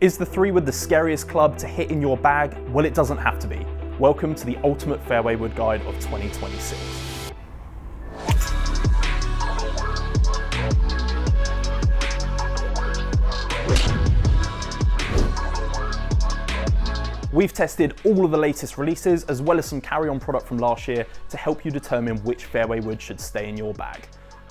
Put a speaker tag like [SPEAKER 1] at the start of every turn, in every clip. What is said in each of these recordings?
[SPEAKER 1] Is the 3-wood the scariest club to hit in your bag? Well, it doesn't have to be. Welcome to the Ultimate Fairway Wood Guide of 2026. We've tested all of the latest releases as well as some carry-on product from last year to help you determine which fairway wood should stay in your bag.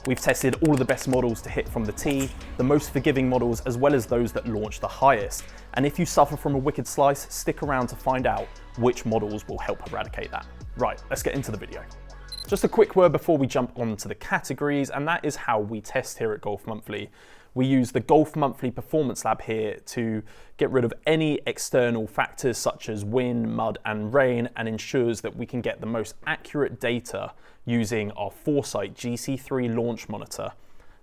[SPEAKER 1] We've tested all of the best models to hit from the tee, the most forgiving models as well as those that launch the highest. And if you suffer from a wicked slice, stick around to find out which models will help eradicate that. Right, let's get into the video. Just a quick word before we jump on to the categories, and that is how we test here at Golf Monthly. We use the Golf Monthly Performance Lab here to get rid of any external factors such as wind, mud and rain, and ensures that we can get the most accurate data using our Foresight GC3 launch monitor.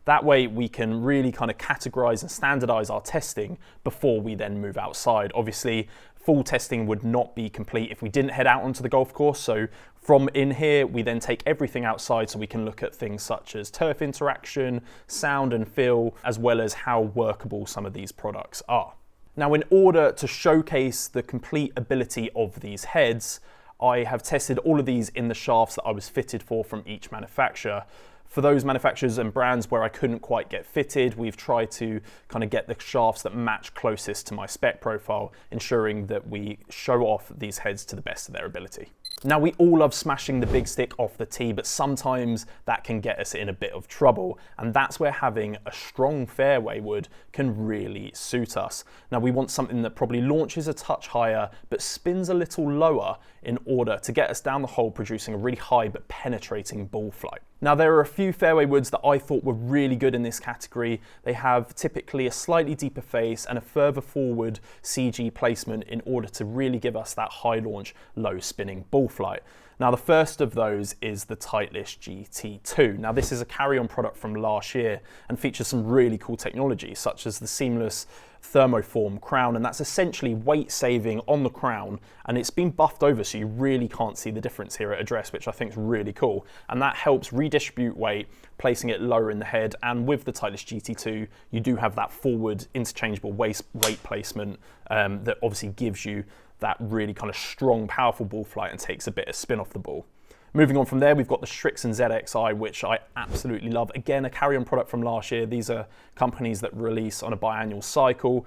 [SPEAKER 1] That way we can really kind of categorize and standardize our testing before we then move outside. Obviously, full testing would not be complete if we didn't head out onto the golf course. So from in here, we then take everything outside so we can look at things such as turf interaction, sound and feel, as well as how workable some of these products are. Now, in order to showcase the complete ability of these heads, I have tested all of these in the shafts that I was fitted for from each manufacturer. For those manufacturers and brands where I couldn't quite get fitted, we've tried to kind of get the shafts that match closest to my spec profile, ensuring that we show off these heads to the best of their ability. Now, we all love smashing the big stick off the tee, but sometimes that can get us in a bit of trouble, and that's where having a strong fairway wood can really suit us. Now, we want something that probably launches a touch higher, but spins a little lower in order to get us down the hole, producing a really high but penetrating ball flight. Now, there are a few fairway woods that I thought were really good in this category. They have typically a slightly deeper face and a further forward CG placement in order to really give us that high launch, low spinning ball flight. Now, the first of those is the Titleist GT2. Now, this is a carry-on product from last year and features some really cool technology, such as the seamless thermoform crown, and that's essentially weight saving on the crown, and it's been buffed over so you really can't see the difference here at address, which I think is really cool, and that helps redistribute weight, placing it lower in the head. And with the Titleist GT2, you do have that forward interchangeable weight placement that obviously gives you that really kind of strong, powerful ball flight and takes a bit of spin off the ball. Moving on from there, we've got the Strixon ZXi, which I absolutely love. Again, a carry-on product from last year. These are companies that release on a biannual cycle,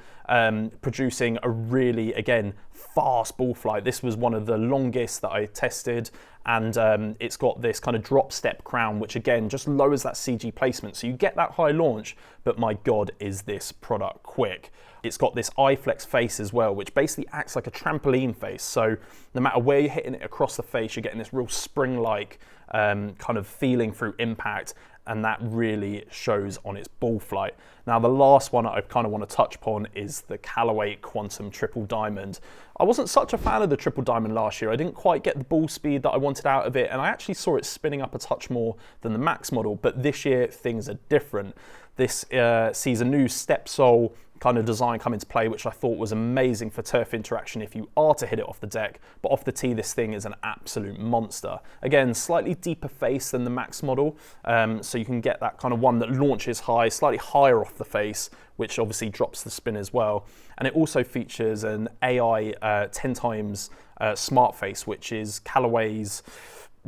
[SPEAKER 1] producing a really, again, fast ball flight. This was one of the longest that I tested, and it's got this kind of drop step crown, which again just lowers that CG placement. So you get that high launch, but my God, is this product quick. It's got this iFlex face as well, which basically acts like a trampoline face. So no matter where you're hitting it across the face, you're getting this real spring-like kind of feeling through impact, and that really shows on its ball flight. Now, the last one I kind of want to touch upon is the Callaway Quantum Triple Diamond. I wasn't such a fan of the Triple Diamond last year. I didn't quite get the ball speed that I wanted out of it, and I actually saw it spinning up a touch more than the Max model, but this year things are different. This sees a new step sole kind of design come into play, which I thought was amazing for turf interaction if you are to hit it off the deck, but off the tee this thing is an absolute monster. Again, slightly deeper face than the Max model, so you can get that kind of one that launches high, slightly higher off the face, which obviously drops the spin as well. And it also features an AI 10 times smart face, which is Callaway's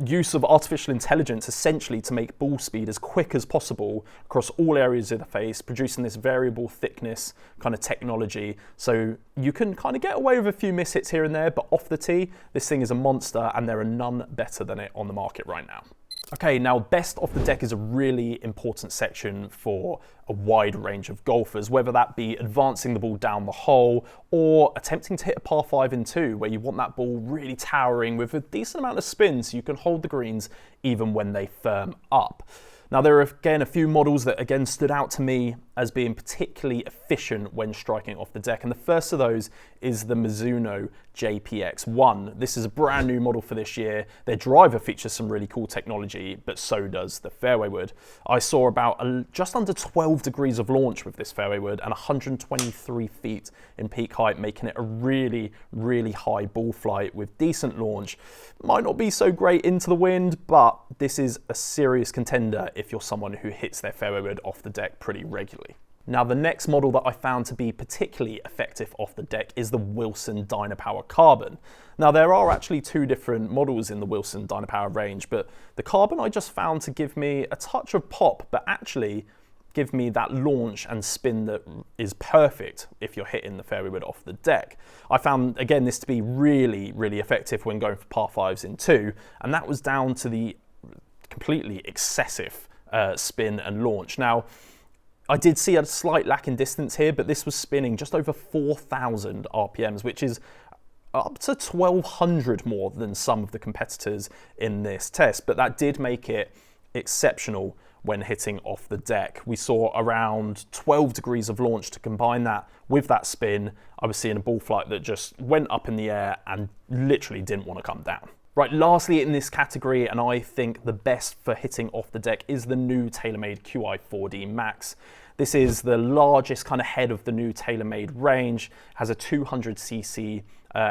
[SPEAKER 1] use of artificial intelligence essentially to make ball speed as quick as possible across all areas of the face, producing this variable thickness kind of technology. So you can kind of get away with a few mishits here and there, but off the tee, this thing is a monster, and there are none better than it on the market right now. Okay, now best off the deck is a really important section for a wide range of golfers, whether that be advancing the ball down the hole or attempting to hit a par 5 in 2, where you want that ball really towering with a decent amount of spin so you can hold the greens even when they firm up. Now, there are again a few models that again stood out to me as being particularly efficient when striking off the deck, and the first of those is the Mizuno JPX1. This is a brand new model for this year. Their driver features some really cool technology, but so does the fairway wood. I saw about just under 12 degrees of launch with this fairway wood and 123 feet in peak height, making it a really, really high ball flight with decent launch. Might not be so great into the wind, but this is a serious contender if you're someone who hits their fairway wood off the deck pretty regularly. Now, the next model that I found to be particularly effective off the deck is the Wilson Dynapower Carbon. Now, there are actually two different models in the Wilson Dynapower range, but the Carbon I just found to give me a touch of pop, but actually give me that launch and spin that is perfect if you're hitting the fairway wood off the deck. I found, again, this to be really, really effective when going for par fives in two, and that was down to the completely excessive spin and launch. Now, I did see a slight lack in distance here, but this was spinning just over 4,000 RPMs, which is up to 1,200 more than some of the competitors in this test, but that did make it exceptional when hitting off the deck. We saw around 12 degrees of launch. To combine that with that spin, I was seeing a ball flight that just went up in the air and literally didn't want to come down. Right, lastly in this category, and I think the best for hitting off the deck, is the new TaylorMade QI4D Max. This is the largest kind of head of the new TaylorMade range, has a 200cc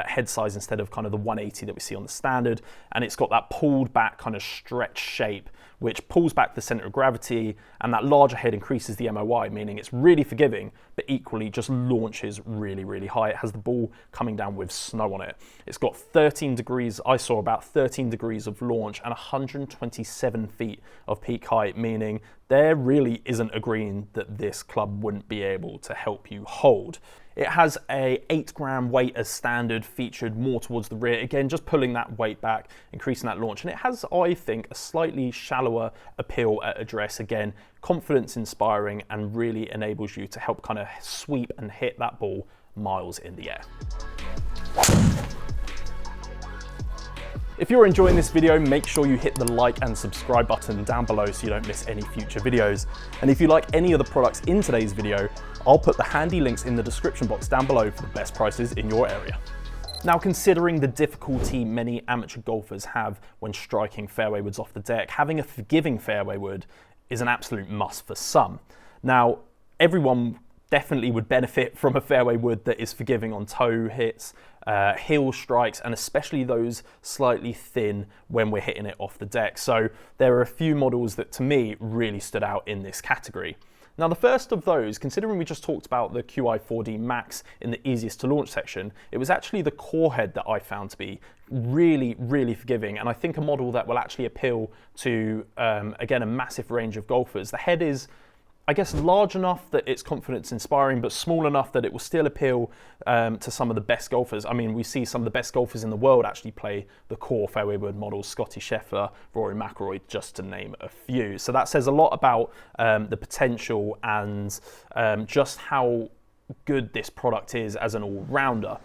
[SPEAKER 1] head size instead of kind of the 180 that we see on the standard, and it's got that pulled back kind of stretch shape, which pulls back the center of gravity, and that larger head increases the MOI, meaning it's really forgiving, but equally just launches really, really high. It has the ball coming down with snow on it. It's got 13 degrees, I saw about 13 degrees of launch and 127 feet of peak height, meaning there really isn't a green that this club wouldn't be able to help you hold. It has a 8-gram weight as standard, featured more towards the rear, again just pulling that weight back, increasing that launch, and it has, I think, a slightly shallower appeal at address, again confidence inspiring, and really enables you to help kind of sweep and hit that ball miles in the air. If you're enjoying this video, make sure you hit the like and subscribe button down below so you don't miss any future videos. And if you like any of the products in today's video, I'll put the handy links in the description box down below for the best prices in your area. Now, considering the difficulty many amateur golfers have when striking fairway woods off the deck, having a forgiving fairway wood is an absolute must for some. Now, everyone definitely would benefit from a fairway wood that is forgiving on toe hits, heel strikes, and especially those slightly thin when we're hitting it off the deck. So there are a few models that to me really stood out in this category. Now, the first of those, considering we just talked about the QI4D Max in the easiest to launch section, it was actually the core head that I found to be really, really forgiving, and I think a model that will actually appeal to, again, a massive range of golfers. The head is, I guess, large enough that it's confidence inspiring, but small enough that it will still appeal to some of the best golfers. I mean, we see some of the best golfers in the world actually play the core fairway wood models, Scotty Scheffler, Rory McIlroy, just to name a few. So that says a lot about the potential and just how good this product is as an all-rounder.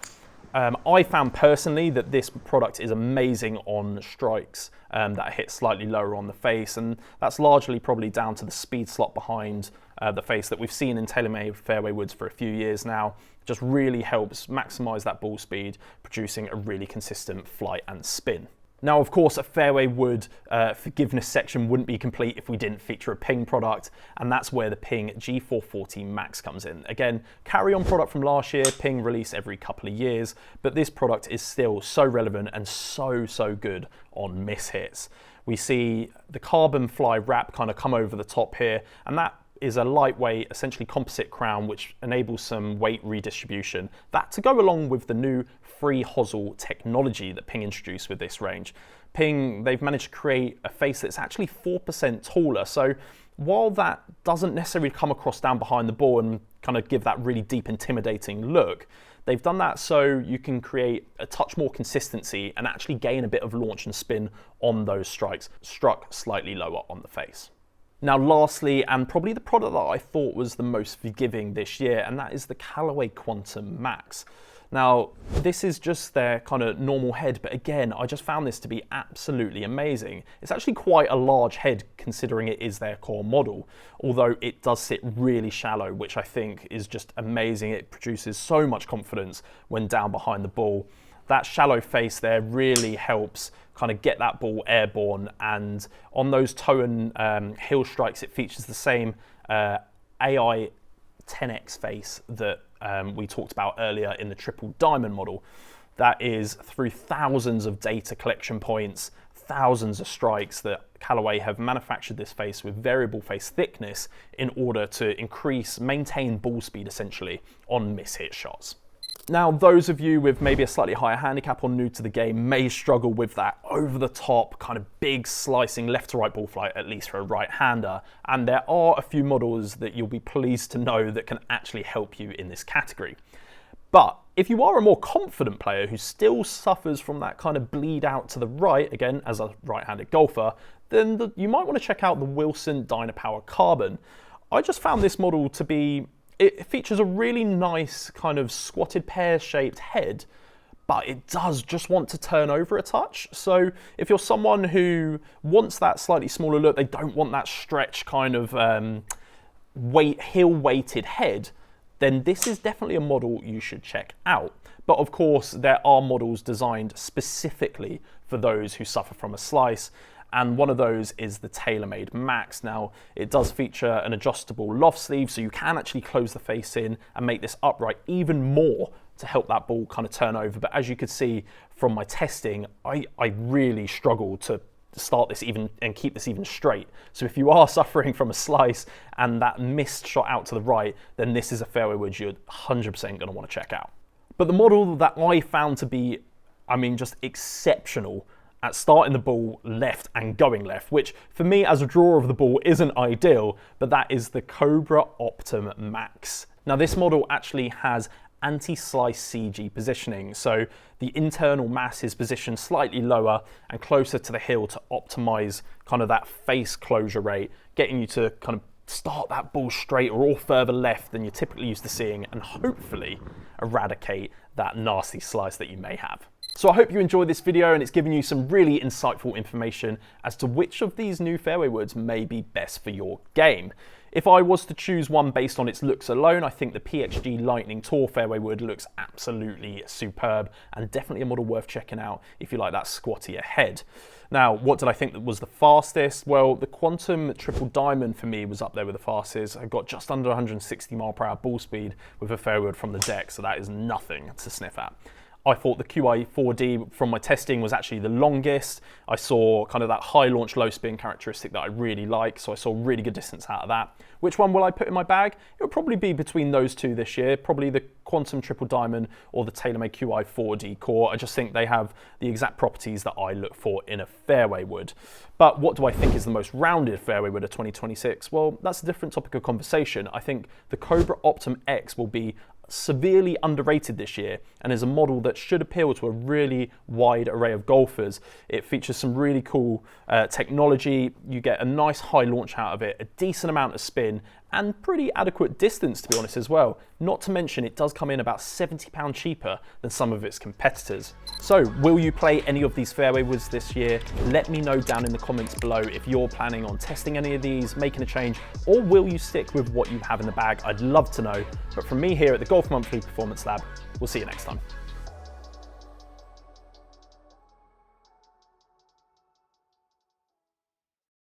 [SPEAKER 1] I found personally that this product is amazing on strikes that hit slightly lower on the face, and that's largely probably down to the speed slot behind the face that we've seen in TaylorMade fairway woods for a few years now. Just really helps maximize that ball speed, producing a really consistent flight and spin. Now, of course, a fairway wood forgiveness section wouldn't be complete if we didn't feature a Ping product, and that's where the Ping G440 Max comes in. Again, carry-on product from last year. Ping release every couple of years, but this product is still so relevant and so good on miss hits. We see the carbon fly wrap kind of come over the top here, and that is a lightweight, essentially composite crown, which enables some weight redistribution. That to go along with the new free hosel technology that Ping introduced with this range. Ping, they've managed to create a face that's actually 4% taller. So while that doesn't necessarily come across down behind the ball and kind of give that really deep, intimidating look, they've done that so you can create a touch more consistency and actually gain a bit of launch and spin on those strikes, struck slightly lower on the face. Now, lastly, and probably the product that I thought was the most forgiving this year, and that is the Callaway Quantum Max. Now, this is just their kind of normal head, but again, I just found this to be absolutely amazing. It's actually quite a large head considering it is their core model, although it does sit really shallow, which I think is just amazing. It produces so much confidence when down behind the ball. That shallow face there really helps kind of get that ball airborne, and on those toe and heel strikes, it features the same AI 10X face that we talked about earlier in the triple diamond model. That is through thousands of data collection points, thousands of strikes that Callaway have manufactured this face with variable face thickness in order to maintain ball speed essentially on miss-hit shots. Now, those of you with maybe a slightly higher handicap or new to the game may struggle with that over-the-top kind of big slicing left-to-right ball flight, at least for a right-hander. And there are a few models that you'll be pleased to know that can actually help you in this category. But if you are a more confident player who still suffers from that kind of bleed out to the right, again, as a right-handed golfer, then you might want to check out the Wilson Dynapower Carbon. I just found this model to be, it features a really nice kind of squatted pear-shaped head, but it does just want to turn over a touch. So if you're someone who wants that slightly smaller look, they don't want that stretch kind of heel-weighted head, then this is definitely a model you should check out. But of course, there are models designed specifically for those who suffer from a slice, and one of those is the TaylorMade Max. Now, it does feature an adjustable loft sleeve, so you can actually close the face in and make this upright even more to help that ball kind of turn over. But as you could see from my testing, I really struggled to start this even and keep this even straight. So if you are suffering from a slice and that missed shot out to the right, then this is a fairway wood you're 100% going to want to check out. But the model that I found to be, I mean, just exceptional at starting the ball left and going left, which for me as a drawer of the ball isn't ideal, but that is the Cobra Optum Max. Now this model actually has anti-slice CG positioning, so the internal mass is positioned slightly lower and closer to the hill to optimize kind of that face closure rate, getting you to kind of start that ball straight or all further left than you're typically used to seeing, and hopefully eradicate that nasty slice that you may have. So I hope you enjoyed this video and it's given you some really insightful information as to which of these new fairway woods may be best for your game. If I was to choose one based on its looks alone, I think the PXG Lightning Tour fairway wood looks absolutely superb and definitely a model worth checking out if you like that squattier head. Now, what did I think that was the fastest? Well, the Quantum Triple Diamond for me was up there with the fastest. I got just under 160 mph ball speed with a fairway wood from the deck, so that is nothing to sniff at. I thought the QI4D from my testing was actually the longest. I saw kind of that high launch, low spin characteristic that I really like, so I saw really good distance out of that. Which one will I put in my bag? It would probably be between those two this year, probably the Quantum Triple Diamond or the TaylorMade QI4D Core. I just think they have the exact properties that I look for in a fairway wood. But what do I think is the most rounded fairway wood of 2026? Well, that's a different topic of conversation. I think the Cobra Optum X will be severely underrated this year and is a model that should appeal to a really wide array of golfers. It features some really cool technology. You get a nice high launch out of it, a decent amount of spin, and pretty adequate distance, to be honest, as well. Not to mention it does come in about £70 cheaper than some of its competitors. So will you play any of these fairway woods this year? Let me know down in the comments below if you're planning on testing any of these, making a change, or will you stick with what you have in the bag? I'd love to know. But from me here at the Golf Monthly Performance Lab, we'll see you next time.